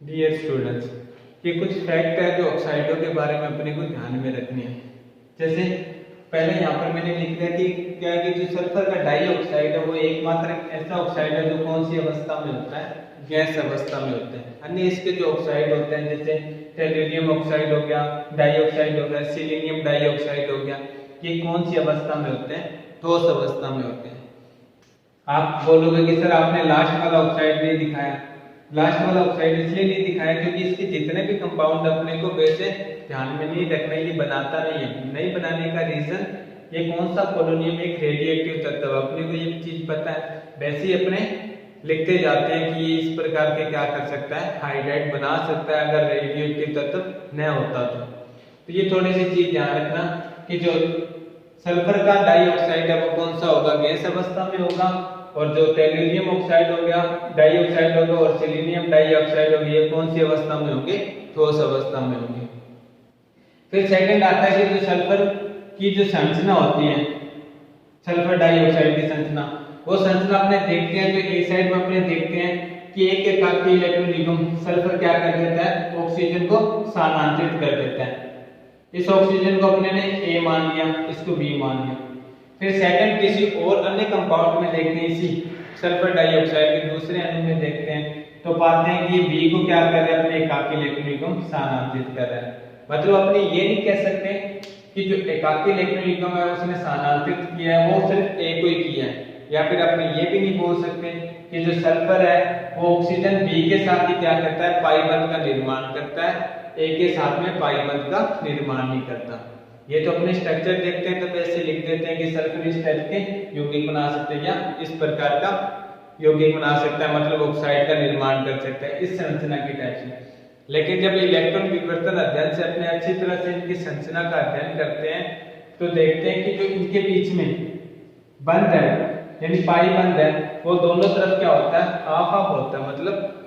Dear students, ये कुछ fact है जो ऑक्साइडों के बारे में अपने को ध्यान में रखने हैं। जैसे पहले यहाँ पर मैंने लिख दिया कि क्या है कि जो सल्फर का डाइऑक्साइड है वो एकमात्र ऐसा ऑक्साइड है जो कौन सी अवस्था में होता है, गैस अवस्था में होता है। अन्य इसके जो ऑक्साइड होते हैं जैसे टेलुरियम ऑक्साइड हो गया, डाइऑक्साइड हो गया, सिलीनियम डाइऑक्साइड हो गया, ये कौन सी अवस्था में होते हैं? ठोस अवस्था में होते हैं। आप बोलोगे कि सर आपने लास्ट वाला ऑक्साइड नहीं दिखाया। लास्ट वाला ऑक्साइड इसलिए नहीं दिखाया क्योंकि इसके जितने भी कंपाउंड अपने को वैसे ध्यान में नहीं रखना, ये बनाता नहीं है। नहीं बनाने का रीजन ये कौन सा पोलोनियम एक रेडिएटिव तत्व, अपने को ये चीज पता है, वैसे ही अपने लिखते जाते हैं कि ये इस प्रकार के क्या कर सकता है, हाइड्राइड बना सकता है अगर रेडिएटिव तत्व न होता तो ये थोड़ी सी चीज ध्यान रखना कि जो सल्फर का डाइऑक्साइड है वो कौन सा होगा, गैस अवस्था में होगा, और जो टेलुरियम ऑक्साइड हो गया, डाइऑक्साइड होगा, और सिलीनियम डाइऑक्साइड होगी, ये कौन सी अवस्था में होंगे? ठोस अवस्था में होंगे। फिर सेकंड आता है कि जो सल्फर की जो संरचना होती है, सल्फर डाइऑक्साइड की संरचना, वो संरचना अपने देखते हैं तो ए साइड में अपने देखते हैं कि एक एकाकी इलेक्ट्रॉन निगम सल्फर क्या कर देता है, ऑक्सीजन को स्थानांतरित कर देता है। इस ऑक्सीजन को अपने ने ए मान लिया, इसको बी मान लिया। फिर सेकंड किसी और अन्य कंपाउंड में देखते हैं, इसी सल्फर डाइऑक्साइड के दूसरे अणु में देखते हैं तो पाते हैं कि बी को क्या कर रहा है, अपने एकाकी इलेक्ट्रॉन को स्थानांतरित कर रहा है। मतलब अपने ये नहीं कह सकते कि जो एकाकी इलेक्ट्रॉन है उसने स्थानांतरित किया है वो सिर्फ ए को ही किया है, या फिर अपने ये भी नहीं बोल सकते कि जो सल्फर है वो ऑक्सीजन बी के साथ ही क्या करता है, पाई बंध का निर्माण करता है, ए के साथ में पाई बंध का निर्माण नहीं करता। ये तो अपने स्ट्रक्चर देखते हैं तो वैसे लिख देते हैं कि सल्फर इस टाइप के यौगिक बना सकते हैं या इस प्रकार का यौगिक बना सकता है, मतलब ऑक्साइड का निर्माण कर सकता है इस संरचना की टाइप से। लेकिन जब इलेक्ट्रॉन विवर्तन अध्ययन से अपने अच्छी तरह से इनकी संरचना का अध्ययन करते हैं तो देखते हैं कि जो इनके बीच में बंध है यानी पाई बंध है वो दोनों तरफ क्या होता है, हाफ हाफ होता है। मतलब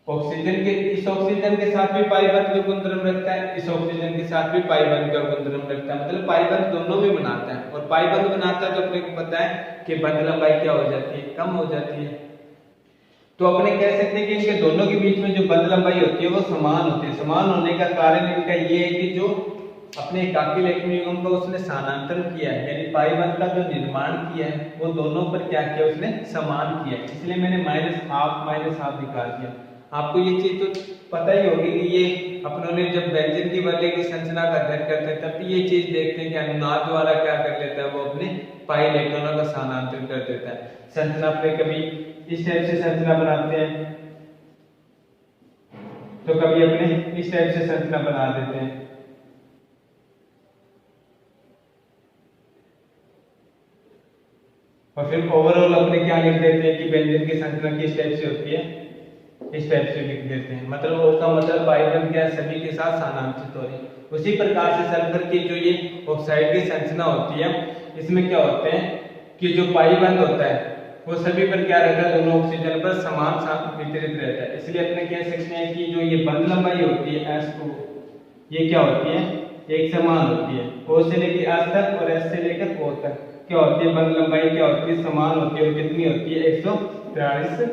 ऑक्सीजन के इस ऑक्सीजन के साथ भी पाई बंध का गुणधर्म रखता है, इस ऑक्सीजन के साथ भी पाई बंध का गुणधर्म रखता है। मतलब पाई बंध दोनों में बनाता है, और पाई बंध बनाता है तो अपने को पता है कि बंध लंबाई क्या हो जाती है, कम हो जाती है। तो अपने कह सकते हैं कि इनके दोनों के बीच में जो बंध लंबाई होती है वो समान होती है। समान होने का कारण इनका ये है कि जो अपने एकाकी इलेक्ट्रॉन को उसने स्थानांतरण किया है, यानी पाई बंध का जो निर्माण किया है वो दोनों पर क्या किया, उसने समान किया, इसलिए मैंने -हाफ दिखा दिया। आपको ये चीज तो पता ही होगी कि ये अपनों ने जब व्यंजन की वर्ग की संरचना का अध्ययन करते हैं तब भी ये चीज देखते हैं कि अनुनाद द्वारा क्या कर लेता है, वो अपने पाई इलेक्ट्रॉनों का स्थानांतरण कर देता है। संरचना पे कभी इस टाइप से संरचना बनाते हैं तो कभी अपने इस टाइप से संरचना बना देते हैं। और फिर ओवरऑल अपने क्या लिख देते हैं कि व्यंजन की संरचना किस टाइप से होती है, इस टाइप से लिख देते हैं। मतलब उसका मतलब पाई बंध क्या सभी के साथ स्थानांतरित हो रही है। उसी प्रकार से सल्फर की जो ये ऑक्साइड की संरचना होती है इसमें क्या होते हैं कि जो पाई बंध होता है वो सभी पर क्या रहता है, दोनों ऑक्सीजन पर समान वितरित रहता है। इसलिए अपने कह सकते हैं कि जो ये बंध लंबाई होती है S2 ये क्या होती है, एक समान होती है। O से लेकर S तक और S से लेकर O तक क्या होती है, बंध लंबाई क्या होती है, समान होती है। और कितनी होती है, 143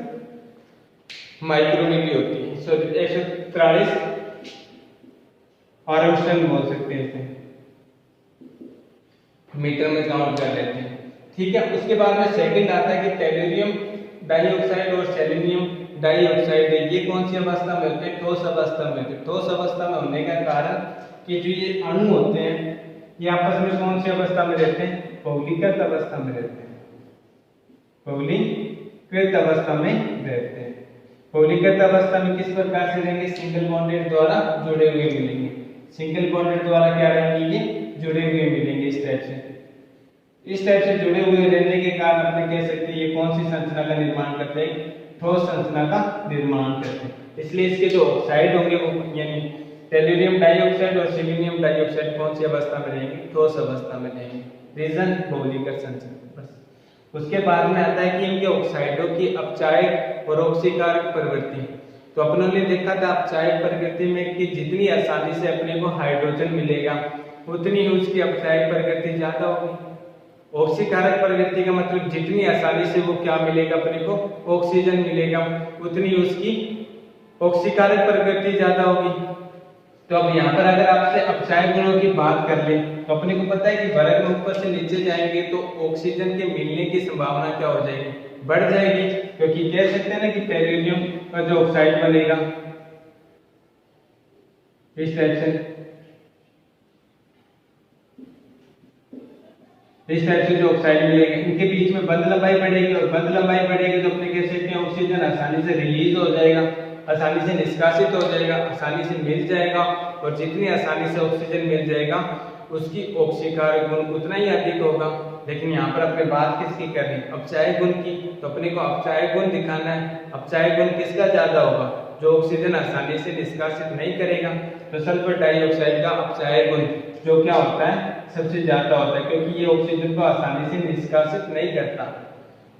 माइक्रोमीटर होती है। 143 आर्मस्ट्रॉन्ग बोल सकते हैं इसे, मीटर में काउंट कर लेते हैं, ठीक है। उसके बाद में सेकंड आता है कि टेलुरियम डाइऑक्साइड और सेलेनियम डाइऑक्साइड है, ये कौन सी अवस्था में होते हैं, ठोस अवस्था में होते हैं। ठोस अवस्था में होने का कारण कि जो ये अणु होते हैं ये आपस में कौन सी अवस्था में रहते हैं, बहुलीकृत अवस्था में रहते हैं, बहुलीकृत अवस्था में रहते हैं। बहुलीकृत अवस्था में किस प्रकार से रहेंगे, सिंगल बॉन्डेड द्वारा जुड़े हुए मिलेंगे। सिंगल बॉन्डेड द्वारा क्या रहेंगे, ये जुड़े हुए मिलेंगे इस टाइप से। इस टाइप से जुड़े हुए रहने के कारण अपने कह सकते हैं ये कौन सी संरचना का निर्माण करते हैं, ठोस संरचना का निर्माण करते हैं। इसलिए इसके जो ऑक्साइड होंगे वो यानी टेलुरियम डाइऑक्साइड और सिलीनियम डाइऑक्साइड कौन सी अवस्था में रहेंगे, ठोस अवस्था में रहेंगे। रीजन बहुलीकृत संरचना। बस उसके बाद में आता है कि इनके ऑक्साइडों की अपचायक और ऑक्सीकारक प्रवृत्ति। तो अपनों ने देखा था अपचायक प्रकृति में कि जितनी आसानी से अपने को हाइड्रोजन मिलेगा उतनी ही उसकी अपचायक प्रकृति ज्यादा होगी। ऑक्सीकारक प्रवृत्ति का मतलब जितनी आसानी से वो क्या मिलेगा, अपने को ऑक्सीजन मिलेगा, उतनी उसकी ऑक्सीकारक प्रकृति ज्यादा होगी। तो अब यहाँ पर अगर आपसे अपचायक गुणों की बात कर ले तो अपने को पता है कि वर्ग में ऊपर से नीचे जाएंगे तो ऑक्सीजन के मिलने की संभावना क्या हो जाएगी, बढ़ जाएगी, क्योंकि कह सकते हैं ना कि टेरियम का जो ऑक्साइड बनेगा इस टाइप से जो ऑक्साइड मिलेगा इनके बीच में बंध लंबाई बढ़ेगी, और बंध लंबाई बढ़ेगी तो अपने कह सकते हैं ऑक्सीजन आसानी से रिलीज हो जाएगा, आसानी से निष्कासित हो जाएगा, आसानी से मिल जाएगा, और जितनी आसानी से ऑक्सीजन मिल जाएगा उसकी ऑक्सीकारक गुण उतना ही अधिक होगा। लेकिन यहाँ पर अपने बात किसकी कर रहे हैं, अपचायक गुण की, तो अपने को अपचायक गुण दिखाना है। अपचायक गुण किसका ज्यादा होगा, जो ऑक्सीजन आसानी से निष्कासित नहीं करेगा। तो सल्फर डाइऑक्साइड का अपचायक गुण जो क्या होता है, सबसे ज्यादा होता है, क्योंकि ये ऑक्सीजन को आसानी से निष्कासित नहीं करता।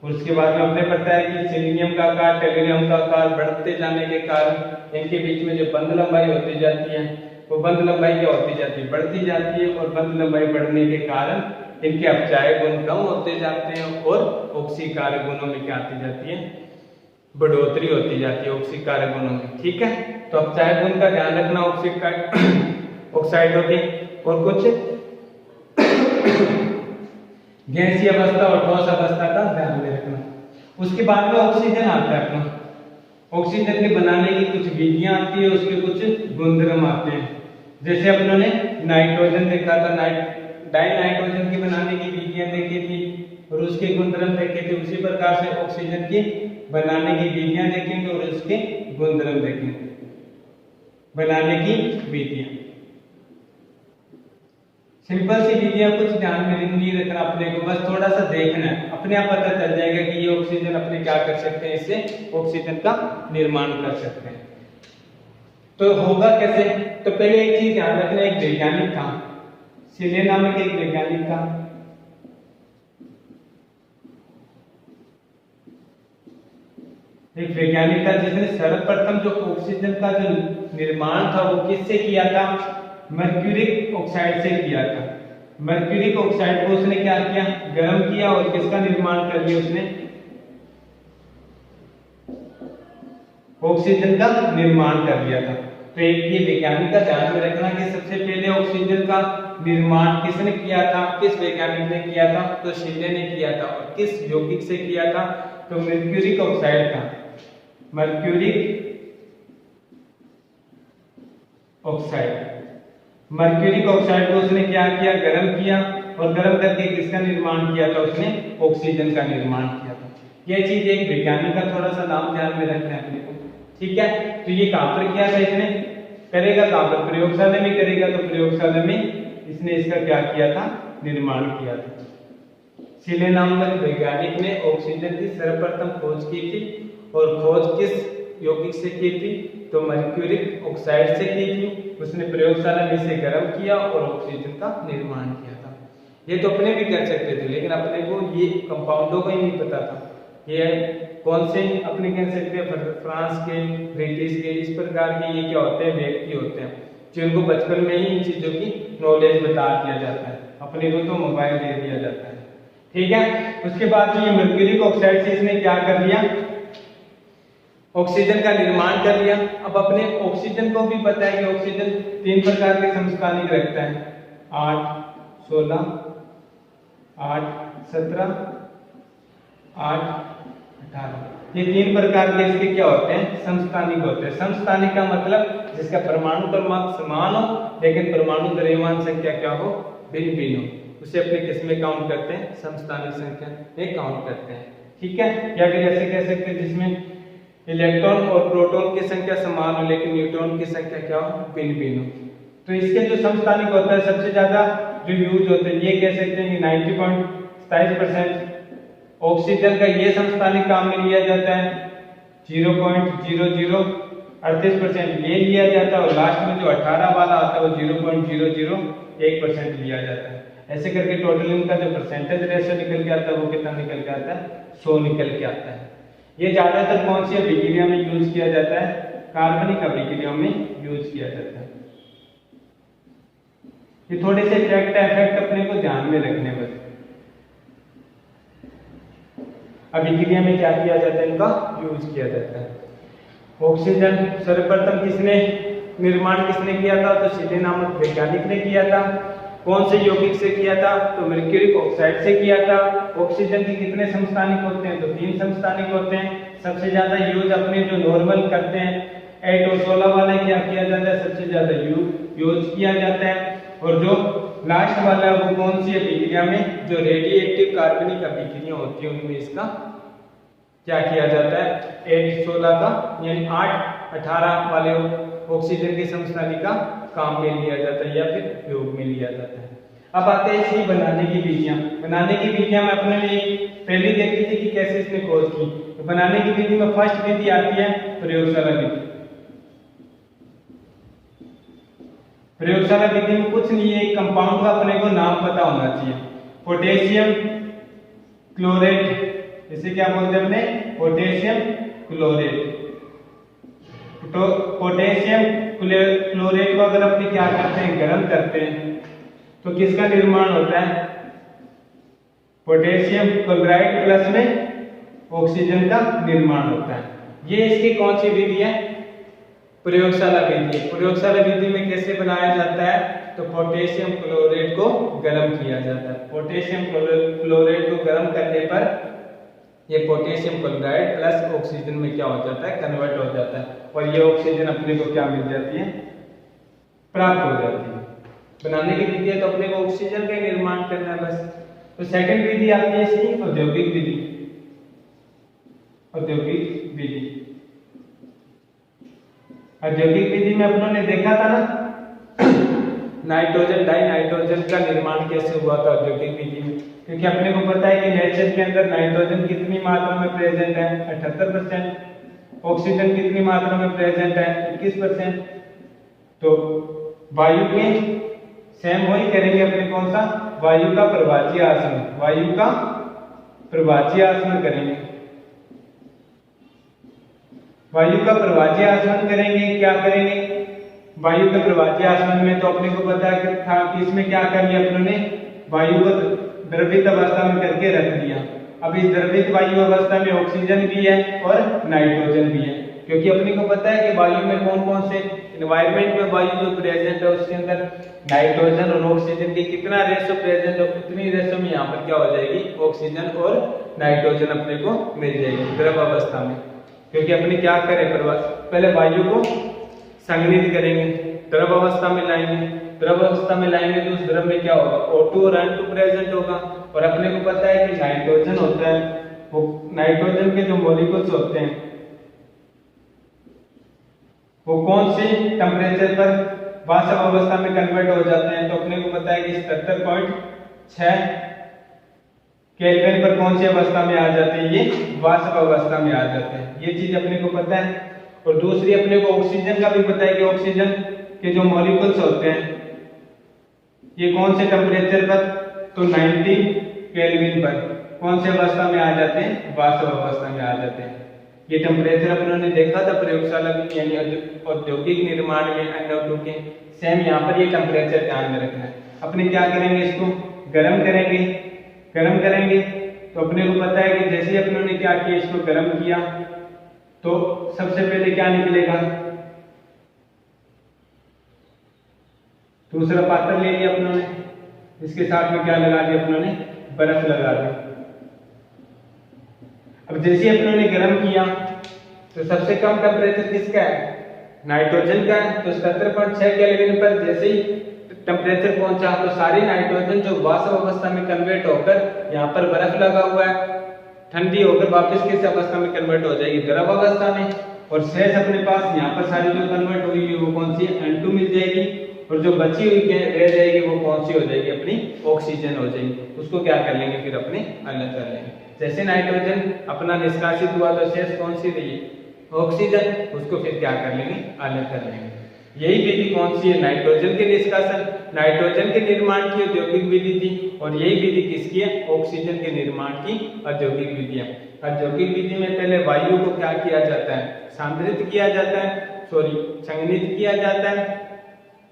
और उसके बाद में हमने पता है कि सेलेनियम का आकार, टेलुरियम का आकार बढ़ते जाने के कारण इनके बीच में जो बंध लंबाई होती जाती है वो बंध लंबाई क्या होती जाती है, बढ़ती जाती है, और बंध लंबाई बढ़ने के कारण इनके अपचायक गुण कम होते जाते हैं और ऑक्सीकारक गुणों में क्या आती जाती है, बढ़ोतरी होती जाती है ऑक्सीकारक गुणों में। ठीक है, तो अपचायक गुण का ध्यान रखना ऑक्साइडों के। और कुछ गैसीय अवस्था और ठोस अवस्था का ध्यान में रखना। उसके बाद में ऑक्सीजन आता है अपना। ऑक्सीजन के बनाने की कुछ विधियां आती है, उसके कुछ गुणधर्म आते हैं। जैसे अपनों ने नाइट्रोजन देखा था, डाई नाइट्रोजन के बनाने की विधियां देखी थी और उसके गुणधर्म देखे थे। उसी प्रकार से ऑक्सीजन की बनाने की विधियां देखेंगे और उसके गुणधर्म देखेंगे। बनाने की विधियां सिंपल सी विधियां, कुछ ध्यान में नहीं रखना, अपने को बस थोड़ा सा देखना है, अपने आप पता चल जाएगा कि ये ऑक्सीजन अपने क्या कर सकते हैं, इससे ऑक्सीजन का निर्माण कर सकते हैं। तो होगा कैसे, तो पहले एक चीज ध्यान रखना, एक वैज्ञानिक था, सिले नामक एक वैज्ञानिक था। एक वैज्ञानिक था जिसने सर्वप्रथम जो ऑक्सीजन का जो निर्माण था वो किससे किया था, मर्क्यूरिक ऑक्साइड से किया था। मर्क्यूरिक ऑक्साइड को उसने क्या किया, गर्म किया और किसका निर्माण कर दिया, उसने ऑक्सीजन का निर्माण कर दिया था। तो एक ये वैज्ञानिक का ध्यान में रखना कि सबसे पहले ऑक्सीजन का निर्माण किसने किया था, किस वैज्ञानिक ने किया था, तो शिले ने किया था। और किस यौगिक से किया था, तो मर्क्यूरिक ऑक्साइड था, मर्क्यूरिक ऑक्साइड। मर्क्यूरिक ऑक्साइड को उसने क्या किया, गर्म किया, और गर्म करके किसका निर्माण किया था, उसने ऑक्सीजन का निर्माण किया था। यह चीज एक वैज्ञानिक का थोड़ा सा नाम ध्यान में रखना है अपने को। ठीक है, तो ये कहां पर किया था, इसने करेगा कहां पर, प्रयोगशाला में करेगा। तो प्रयोगशाला में इसने इसका क्या किया था, निर्माण किया था। सिले नामक वैज्ञानिक ने ऑक्सीजन की सर्वप्रथम खोज की थी, और खोज किस यौगिक से की थी, तो मर्क्यूरिक ऑक्साइड से की थी। उसने प्रयोगशाला में इसे गर्म किया और ऑक्सीजन का निर्माण किया था। ये तो अपने भी कर सकते थे, लेकिन अपने को ये कंपाउंडों का ही नहीं पता था। ये कौन से अपने कह सकते हैं, फ्रांस के, ब्रिटिश के, इस प्रकार के ये क्या होते हैं, व्यक्ति होते हैं जिनको बचपन में ही इन चीजों की नॉलेज बता दिया जाता है। अपने को तो मोबाइल दे दिया जाता है। ठीक है, उसके बाद ये मर्क्यूरिक ऑक्साइड से इसने क्या कर लिया, ऑक्सीजन का निर्माण कर लिया। अब अपने ऑक्सीजन को भी पता है कि ऑक्सीजन 3 प्रकार के समस्थानिक रखता है, 8, 16, 8, 17, 8, 18। ये 3 प्रकार के इसके क्या होते हैं, समस्थानिक होते हैं। समस्थानिक का मतलब जिसका परमाणु क्रमांक समान हो लेकिन परमाणु द्रव्यमान संख्या क्या हो, भिन्न भिन्न हो, उसे अपने किस में काउंट करते हैं, समस्थानिक संख्या में काउंट करते हैं। ठीक है, या फिर ऐसे कह सकते हैं जिसमें इलेक्ट्रॉन और प्रोटॉन की संख्या समान हो लेकिन न्यूट्रॉन की संख्या क्या हो, भिन्न भिन्न हो। तो इसके जो समस्थानिक होता है सबसे ज्यादा जो यूज होते हैं, ये कह सकते हैं कि 90.27% ऑक्सीजन का ये समस्थानिक काम में लिया जाता है, 0.0038% ये लिया जाता है, और लास्ट में जो 18 वाला आता है वो 0.001% लिया जाता है। ऐसे करके टोटल इनका जो परसेंटेज रेशियो निकल के आता है वो कितना निकल के आता है, 100 निकल के आता है। ये ज्यादातर कौन सी अभिक्रिया में यूज किया जाता है, कार्बनिक अभिक्रिया में यूज किया जाता है। ये थोड़े से फैक्ट इफेक्ट अपने को ध्यान में रखने बस। अभिक्रिया में क्या किया जाता है, इनका यूज किया जाता है। ऑक्सीजन सर्वप्रथम निर्माण किसने किया था? तो शीले नामक वैज्ञानिक ने किया था। कौन से यौगिक से किया था? तो मर्क्यूरिक ऑक्साइड से किया था। ऑक्सीजन के कितने समस्थानिक होते हैं? तो 3 समस्थानिक होते हैं। सबसे ज्यादा यूज अपने जो नॉर्मल करते हैं 8 और 16 वाले क्या किया जाता है? सबसे ज्यादा यूज किया जाता है। और जो लास्ट वाला वो कौन सी अभिक्रिया में? जो रेडियोएक्टिव कार्बनिक अभिक्रिया होती है उनमें इसका क्या किया जाता है? 8 16 का यानी 8 18 वाले ऑक्सीजन के समस्थानिक का काम में लिया जाता है या फिर प्रयोग में लिया जाता है। अब आते हैं इसकी बनाने की विधियां। बनाने की विधियां में अपने ने पहले देखी थी कि कैसे इसने खोज की। तो बनाने की विधि में फर्स्ट विधि आती है प्रयोगशाला विधि। प्रयोगशाला विधि में कुछ नहीं है, एक कंपाउंड का अपने को नाम पता होना चाहिए। पोटेशियम क्लोरेट, इसे क्या बोलते हैं अपने? Potassium chlorate. तो पोटेशियम क्लोरेट को अगर अपने क्या करते हैं? गर्म करते हैं तो किसका निर्माण होता है? पोटेशियम क्लोराइड प्लस में ऑक्सीजन का निर्माण होता है। ये इसकी कौन सी विधि है? प्रयोगशाला विधि। प्रयोगशाला विधि में कैसे बनाया जाता है? तो पोटेशियम क्लोराइड को गर्म किया जाता है। पोटेशियम क्लोराइड को गर्म करने पर ये पोटेशियम क्लोराइड प्लस ऑक्सीजन में क्या हो जाता है? कन्वर्ट हो जाता है और ये ऑक्सीजन अपने को क्या मिल जाती है? प्राप्त हो जाती है। बनाने की विधि है तो अपने को ऑक्सीजन का निर्माण करना है बस। तो सेकंड विधि आती है इसकी औद्योगिक विधि। औद्योगिक विधि, औद्योगिक विधि में अपनों ने देखा था ना नाइट्रोजन डाइनाइट्रोजन का निर्माण कैसे हुआ था औद्योगिक विधि में। क्योंकि अपने को पता है कि नेचर के अंदर नाइट्रोजन कितनी मात्रा में प्रेजेंट है? 78%। ऑक्सीजन कितनी मात्रा में प्रेजेंट है? 21%। तो वायु के सेम वही करेंगे अपने कौन सा? वायु का प्रवाची आसवन। वायु का प्रवाची आसवन करेंगे। वायु का प्रवाची आसवन करेंगे। क्या करेंगे? वायु के प्रवाची आसवन में तो अपने को पता है था कि इसमें क्या कर लिया अपनों ने? वायु को द्रवित अवस्था में करके रख दिया। अब इस द्रवित वायु अवस्था में ऑक्सीजन भी है और नाइट्रोजन भी है। क्योंकि अपने को पता है कि वायु में कौन कौन से एनवायरनमेंट में वायु जो प्रेजेंट है उसके अंदर नाइट्रोजन और ऑक्सीजन की कितना रेशो प्रेजेंट है उतनी रेशो में यहाँ पर क्या हो जाएगी? ऑक्सीजन और नाइट्रोजन अपने को मिल जाएगी द्रव अवस्था में। क्योंकि अपने क्या करें? पहले वायु को संघनित करेंगे, द्रव अवस्था में लाएंगे। द्रव अवस्था में लाएंगे तो उस द्रव में क्या होगा? O2 और N2 प्रेजेंट होगा। और अपने को पता है कि नाइट्रोजन होता है, वो नाइट्रोजन के जो मॉलिक्यूल्स होते हैं वो कौन से टेम्परेचर पर वाष्प अवस्था में कन्वर्ट हो जाते हैं? तो अपने को पता है कि 77.6 केल्विन पर कौन सी अवस्था में आ जाते हैं? ये वाष्प अवस्था में आ जाते हैं। ये चीज अपने को पता है। और दूसरी अपने को ऑक्सीजन का भी पता है कि ऑक्सीजन के जो मॉलिक्यूल्स होते हैं ये कौन से टेम्परेचर पर? तो 90 केल्विन पर कौन से अवस्था में आ जाते हैं? वाष्प अवस्था में आ जाते हैं। ये टेम्परेचर अपनों ने देखा था प्रयोगशाला में यानी औद्योगिक निर्माण में NO2 के। सेम यहाँ पर ये टेम्परेचर ध्यान में रखना है। अपने क्या करेंगे? इसको गर्म करेंगे। गर्म करेंगे तो अपने को पता है कि जैसे अपनों ने क्या किया? इसको गर्म किया तो सबसे पहले क्या निकलेगा? दूसरा पात्र ले लिया अपनों ने, इसके साथ में क्या लगा दिया अपनों ने? बर्फ लगा दी। अब जैसे अपनों ने गर्म किया तो सबसे कम टेम्परेचर किसका है? नाइट्रोजन का है। तो 77.6 केल्विन पर जैसे ही टेम्परेचर पहुंचा तो सारी नाइट्रोजन जो वाष्प अवस्था में कन्वर्ट होकर यहाँ पर बर्फ लगा हुआ है ठंडी होकर वापस किस अवस्था में कन्वर्ट हो जाएगी? द्रव अवस्था में। और शेष अपने पास यहाँ पर सारी जो कन्वर्ट हुई है वो कौन सी? N2 मिल जाएगी। और जो बची हुई रह जाएगी वो कौन सी हो जाएगी? अपनी ऑक्सीजन हो जाएगी। उसको क्या कर लेंगे? फिर अपने अलग कर लेंगे। जैसे नाइट्रोजन अपना निष्कासित हुआ तो शेष कौन सी रही? ऑक्सीजन। उसको फिर क्या कर लेंगे? अलग कर लेंगे। यही विधि कौन सी है? नाइट्रोजन के निष्कासन, नाइट्रोजन के निर्माण की औद्योगिक विधि थी। और यही विधि किसकी है? ऑक्सीजन के निर्माण की औद्योगिक विधि है। औद्योगिक विधि में पहले वायु को क्या किया जाता है? सांद्रित किया जाता है, संघनित किया जाता है,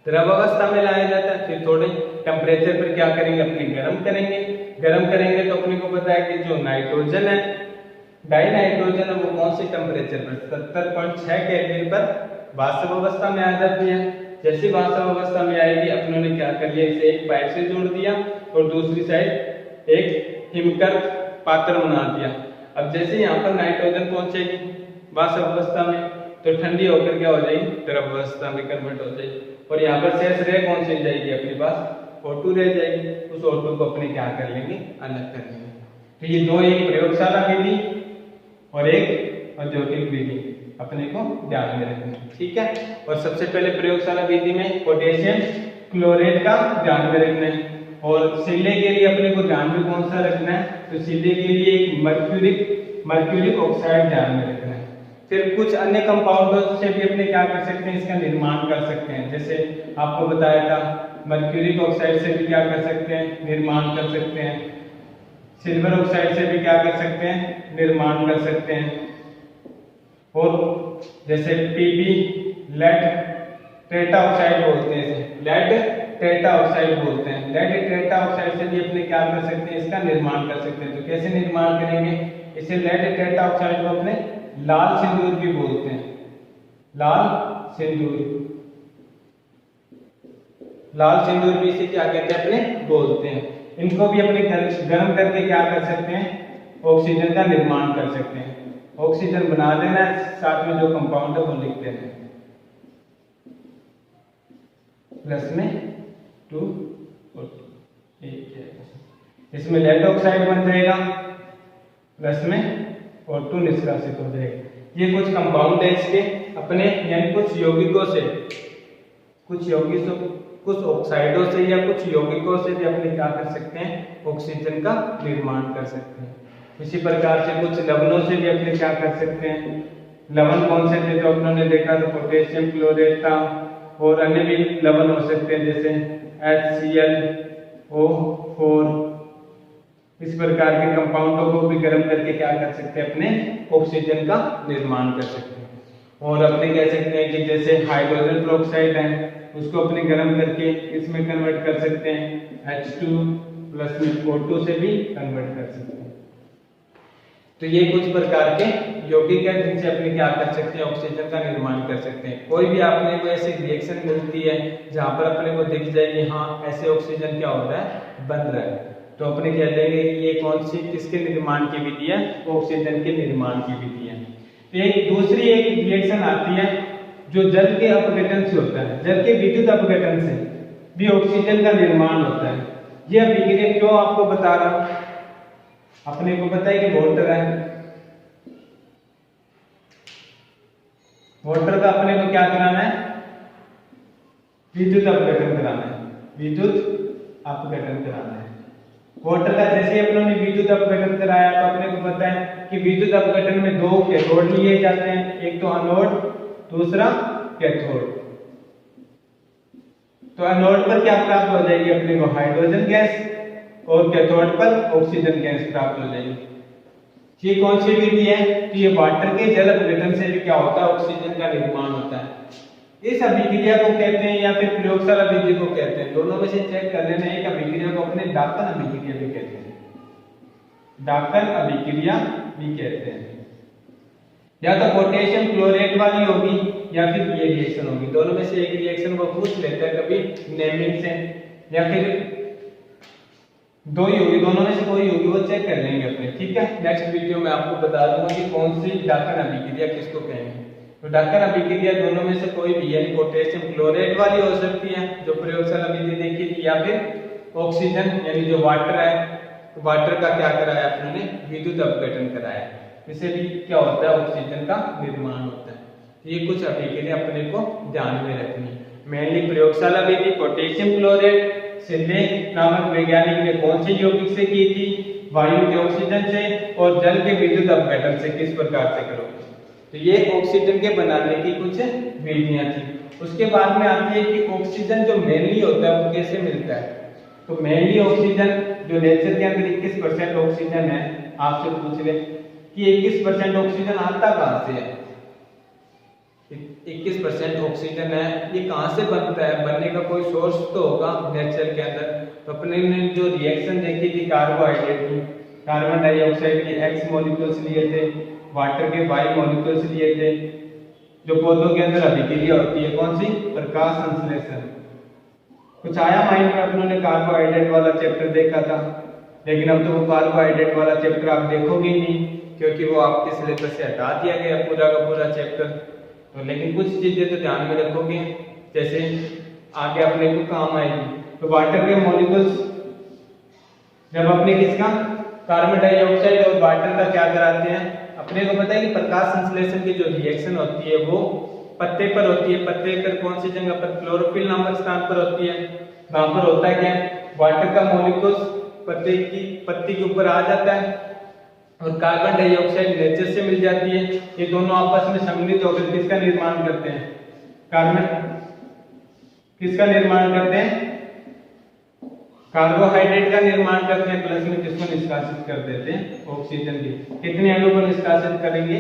द्रव अवस्था में लाया जाता है। फिर थोड़े टेम्परेचर पर क्या करेंगे? अपने गर्म करेंगे। गर्म करेंगे तो अपने को पता है कि जो नाइट्रोजन है डाई नाइट्रोजन है वो कौन से टेम्परेचर पर 70.6 केल्विन पर वाष्प अवस्था में आ जाती है। जैसे वाष्प अवस्था में आएगी अपनों ने क्या कर लिया, इसे एक पाइप से जोड़ दिया और दूसरी साइड एक हिमकर पात्र बना दिया। अब जैसे यहाँ पर नाइट्रोजन पहुंचेगी वाष्प अवस्था में तो ठंडी होकर क्या हो जाएगी, द्रव अवस्था में कन्वर्ट हो जाएगी और यहाँ पर शेष रह कौन सी जाएगी, अपने पास O2 रह जाएगी। उस O2 को अपने क्या कर लेंगे, अलग कर लेंगे। तो ये दो, एक प्रयोगशाला विधि और एक औद्योगिक विधि अपने को ध्यान में रखना है, ठीक है। और सबसे पहले प्रयोगशाला विधि में पोटेशियम क्लोराइड का ध्यान में रखना है और सिल्ले के लिए अपने को ध्यान में कौन सा रखना है, तो सिल्ले के लिए एक मर्क्यूरिक ऑक्साइड ध्यान में रखना है। फिर कुछ अन्य कंपाउंडों से भी अपने क्या कर सकते हैं, इसका निर्माण कर सकते हैं। जैसे आपको बताया था मर्क्यूरिक ऑक्साइड से भी क्या कर सकते हैं, निर्माण कर सकते हैं। सिल्वर ऑक्साइड से भी क्या कर सकते हैं, निर्माण कर सकते हैं। और जैसे Pb लेड टेट्रा ऑक्साइड बोलते हैं, इसे लेड टेट्रा ऑक्साइड बोलते हैं। लेड टेट्रा ऑक्साइड से भी अपने क्या कर सकते हैं, इसका निर्माण कर सकते हैं। तो कैसे निर्माण करेंगे, इसे लेड टेट्रा ऑक्साइड को अपने लाल सिंदूर भी बोलते हैं, लाल सिंदूर भी इसे क्या कहते हैं, अपने बोलते हैं। इनको भी अपने गर्म करके क्या कर सकते हैं, ऑक्सीजन का निर्माण कर सकते हैं। ऑक्सीजन बना देना, साथ में जो कंपाउंड है वो लिख देना, प्लस में 2 और 1। इसमें लेड ऑक्साइड बन जाएगा, प्लस में और 2 निष्कासित हो जाएगा। ये कुछ कंपाउंड है इसके अपने, यानी कुछ यौगिकों से, कुछ ऑक्साइडों से या कुछ यौगिकों से भी अपने क्या कर सकते हैं, ऑक्सीजन का निर्माण कर सकते हैं। इसी प्रकार से कुछ लवणों से भी अपने क्या कर सकते हैं। लवण कौन से थे, तो अपनों ने देखा तो पोटेशियम क्लोराइड था और अन्य भी लवण हो सकते हैं जैसे HClO4। इस प्रकार के कंपाउंडों को भी गर्म करके क्या कर सकते हैं, अपने ऑक्सीजन का निर्माण कर सकते हैं। और अपने कह सकते हैं कि जैसे हाइड्रोजन पेरोक्साइड है उसको अपने गर्म करके इसमें कन्वर्ट कर सकते हैं, H2 प्लस में O2 से भी कन्वर्ट कर सकते हैं। तो ये कुछ प्रकार के यौगिक है जिनसे अपने क्या कर सकते हैं, ऑक्सीजन का निर्माण कर सकते हैं। कोई भी आपने को ऐसी रिएक्शन मिलती है जहां पर अपने को दिख जाए कि हाँ ऐसे ऑक्सीजन क्या हो रहा है, बन रहा है, तो अपने कह देंगे कि ये कौन सी किसके निर्माण की विधि है, ऑक्सीजन के निर्माण की विधि है। एक दूसरी एक रिएक्शन आती है जो जल के अपघटन से होता है, जल के विद्युत अपघटन से भी ऑक्सीजन का निर्माण होता है। ये अभिक्रिया क्यों आपको बता रहा हूं, अपने को पता है कि वाटर है, वाटर का अपने को क्या कराना है, विद्युत अपघटन कराना है, विद्युत अपघटन कराना है। वाटर का जैसे अपनों ने विद्युत अपघटन कराया तो अपने को पता है कि विद्युत अपघटन में दो कैथोड लिए जाते हैं, एक तो एनोड दूसरा कैथोड। तो एनोड पर क्या प्राप्त हो जाएगी, अपने को हाइड्रोजन गैस और कैथोड पर ऑक्सीजन गैस प्राप्त हो जाएगी। ये कौन सी विधि है, तो ये वाटर के जल अपघटन से भी क्या होता है, ऑक्सीजन का निर्माण होता है। इस अभिक्रिया को कहते हैं या फिर प्रयोगशाला विधि को कहते हैं, दोनों में से चेक कर लेना। एक अभिक्रिया को अपने डाकन अभिक्रिया भी कहते हैं, डाकन अभिक्रिया भी कहते हैं। या तो पोटेशियम क्लोराइड वाली होगी या फिर ये रिएक्शन होगी, दोनों में से एक रिएक्शन को पूछ लेते हैं कभी नेमिंग से, या फिर दो ही होगी, दोनों में से कोई होगी, वो चेक कर लेंगे अपने, ठीक है। नेक्स्ट वीडियो में आपको बता दूंगा कि कौन सी डाकन अभिक्रिया किसको कहेंगे। तो डाकन अभिक्रिया दोनों में से कोई भी, यानी पोटेशियम क्लोराइड वाली हो सकती है जो प्रयोगशाला विधि देखी थी, या फिर ऑक्सीजन यानी जो वाटर है, तो वाटर का क्या कराया अपने ने, विद्युत अपघटन कराया, इससे भी क्या होता है, ऑक्सीजन का निर्माण होता है। ये कुछ अभिक्रिया अपने को ध्यान में रखनी है। मेनली प्रयोगशाला विधि पोटेशियम क्लोराइड सिल्ले नामक वैज्ञानिक ने कौन से यौगिक से की थी, वायु के ऑक्सीजन से, और जल के विद्युत अपघटन से किस प्रकार से करोगे। तो ये ऑक्सीजन के बनाने की कुछ विधियां थी। उसके बाद में आती है कि ऑक्सीजन जो मेनली होता है वो कैसे मिलता है। तो मेनली ऑक्सीजन जो नेचर के अंदर 21% ऑक्सीजन है, आपसे पूछ ले कि 21% ऑक्सीजन आता कहां से है। 21% ऑक्सीजन है, ये कहां से बनता है, बनने का कोई सोर्स तो होगा नेचर के अंदर। तो अपने ने जो रिएक्शन देखी थी कार्बोहाइड्रेट की, कार्बन डाइऑक्साइड के X मॉलिक्यूल्स लिए थे, वाटर के Y मॉलिक्यूल्स लिए थे। जो पौधों के अंदर अभिक्रिया होती है कौन सी? प्रकाश संश्लेषण। कुछ आया माइंड में? अपनों ने कार्बोहाइड्रेट वाला चैप्टर देखा था, लेकिन अब तो वो कार्बोहाइड्रेट वाला चैप्टर आप देखोगे ही नहीं, क्योंकि वो आपके सिलेबस से हटा दिया गया पूरा का पूरा चैप्टर। तो लेकिन कुछ चीजें तो ध्यान में रखोगे, जैसे आगे अपने को काम आएगी। तो वाटर के मॉलिक्यूल्स जब अपने किसका, कार्बन डाइऑक्साइड और वाटर का क्या कराते हैं, अपने को पता है कि प्रकाश संश्लेषण की जो रिएक्शन होती है वो पत्ते पर होती है। पत्ते पर कौन सी जगह पर? क्लोरोफिल नामक स्थान पर होती है। वहां पर होता है क्या, वाटर का मॉलिक्यूल्स पत्ती के ऊपर आ जाता है और कार्बन डाइऑक्साइड नेचर से मिल जाती है। ये दोनों आपस में सम्मिलित होकर किसका निर्माण करते हैं? किसका निर्माण करते हैं? कार्बोहाइड्रेट का निर्माण करते हैं। प्लस में किसको निष्कासित कर देते हैं? ऑक्सीजन की। कितने अणु को निष्कासित करेंगे?